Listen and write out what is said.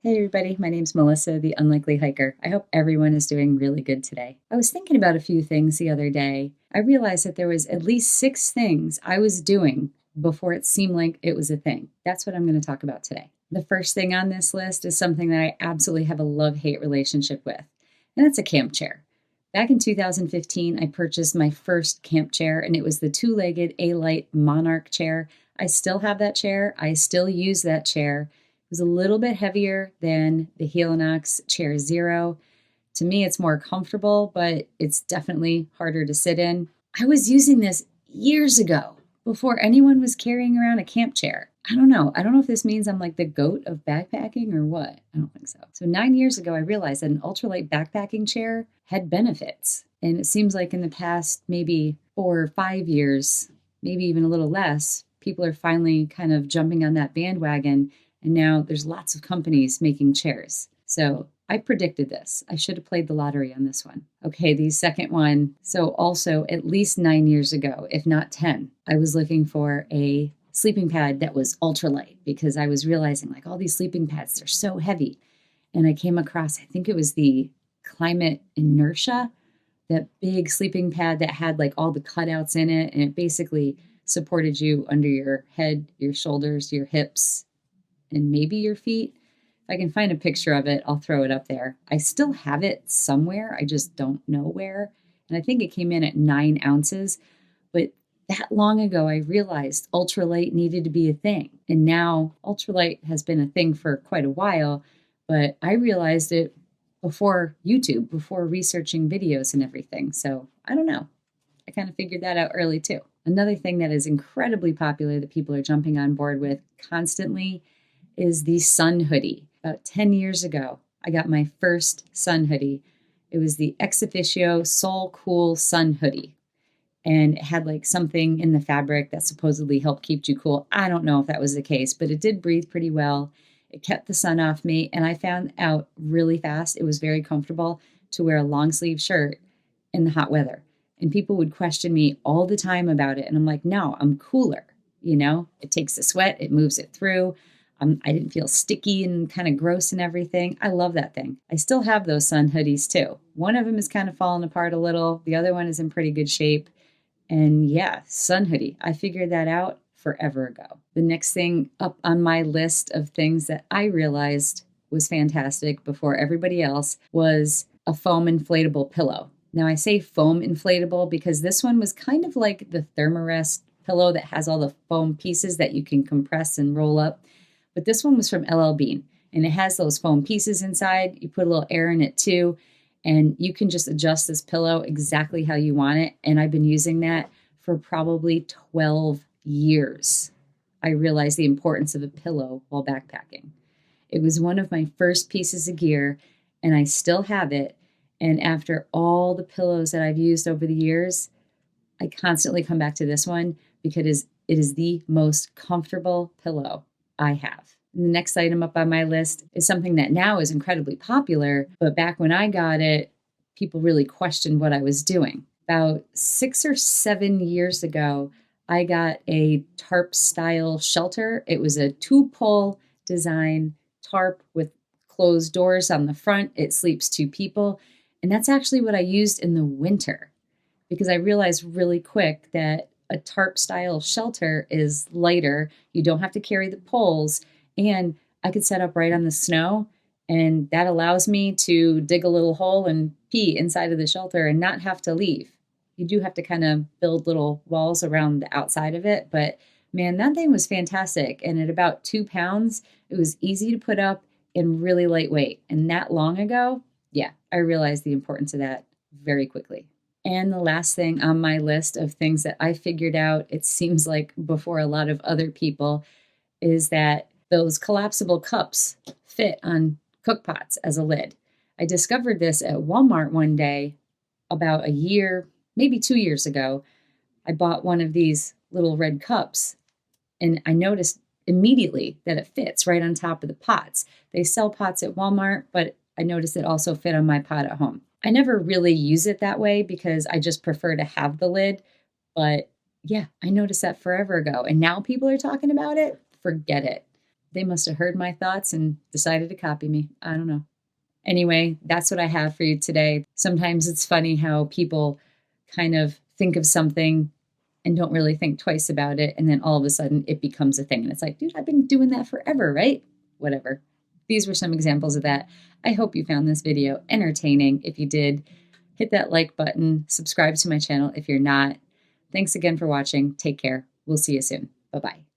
Hey everybody, my name's Melissa, the Unlikely Hiker. I hope everyone is doing really good today. I was thinking about a few things the other day. I realized that there was at least 6 things I was doing before it seemed like it was a thing. That's what I'm going to talk about today. The first thing on this list is something that I absolutely have a love-hate relationship with, and that's a camp chair. Back in 2015, I purchased my first camp chair, and it was the two-legged A-Light Monarch chair. I still have that chair. I still use that chair. It was a little bit heavier than the Helinox Chair Zero. To me, it's more comfortable, but it's definitely harder to sit in. I was using this years ago before anyone was carrying around a camp chair. I don't know. I don't know if this means I'm like the goat of backpacking or what. I don't think so. So 9 years ago, I realized that an ultralight backpacking chair had benefits. And it seems like in the past maybe 4 or 5 years, maybe even a little less, people are finally kind of jumping on that bandwagon. And now there's lots of companies making chairs. So I predicted this. I should have played the lottery on this one. Okay, the second one. So also at least 9 years ago, if not 10, I was looking for a sleeping pad that was ultralight because I was realizing like all these sleeping pads, they're so heavy. And I came across, I think it was the Climate Inertia, that big sleeping pad that had like all the cutouts in it. And it basically supported you under your head, your shoulders, your hips, and maybe your feet. If I can find a picture of it, I'll throw it up there. I still have it somewhere. I just don't know where. And I think it came in at 9 ounces. But that long ago, I realized ultralight needed to be a thing. And now ultralight has been a thing for quite a while. But I realized it before YouTube, before researching videos and everything. So I don't know. I kind of figured that out early too. Another thing that is incredibly popular that people are jumping on board with constantly is the sun hoodie. About 10 years ago, I got my first sun hoodie. It was the Ex Officio Soul Cool Sun Hoodie. And it had like something in the fabric that supposedly helped keep you cool. I don't know if that was the case, but it did breathe pretty well. It kept the sun off me. And I found out really fast it was very comfortable to wear a long sleeve shirt in the hot weather. And people would question me all the time about it. And I'm like, no, I'm cooler. It takes the sweat, it moves it through. I didn't feel sticky and kind of gross and everything. I love that thing. I still have those sun hoodies too. One of them is kind of fallen apart a little. The other one is in pretty good shape. And yeah, sun hoodie. I figured that out forever ago. The next thing up on my list of things that I realized was fantastic before everybody else was a foam inflatable pillow. Now I say foam inflatable because this one was kind of like the Thermarest pillow that has all the foam pieces that you can compress and roll up. But this one was from LL Bean, and it has those foam pieces inside. You put a little air in it too, and you can just adjust this pillow exactly how you want it. And I've been using that for probably 12 years. I realized the importance of a pillow while backpacking. It was one of my first pieces of gear, and I still have it. And after all the pillows that I've used over the years, I constantly come back to this one because it is the most comfortable pillow I have. And the next item up on my list is something that now is incredibly popular, but back when I got it, people really questioned what I was doing. About 6 or 7 years ago, I got a tarp style shelter. It was a 2-pole design tarp with closed doors on the front. It sleeps 2 people. And that's actually what I used in the winter because I realized really quick that a tarp style shelter is lighter. You don't have to carry the poles, and I could set up right on the snow. And that allows me to dig a little hole and pee inside of the shelter and not have to leave. You do have to kind of build little walls around the outside of it, but man, that thing was fantastic. And at about 2 pounds, it was easy to put up and really lightweight. And that long ago, yeah, I realized the importance of that very quickly. And the last thing on my list of things that I figured out, it seems like before a lot of other people, is that those collapsible cups fit on cook pots as a lid. I discovered this at Walmart one day about a year, maybe 2 years ago. I bought one of these little red cups and I noticed immediately that it fits right on top of the pots. They sell pots at Walmart, but I noticed it also fit on my pot at home. I never really use it that way because I just prefer to have the lid. But yeah, I noticed that forever ago. And now people are talking about it. Forget it. They must have heard my thoughts and decided to copy me. I don't know. Anyway, that's what I have for you today. Sometimes it's funny how people kind of think of something and don't really think twice about it. And then all of a sudden it becomes a thing. And it's like, dude, I've been doing that forever, right? Whatever. These were some examples of that. I hope you found this video entertaining. If you did, hit that like button, subscribe to my channel if you're not. Thanks again for watching. Take care. We'll see you soon. Bye-bye.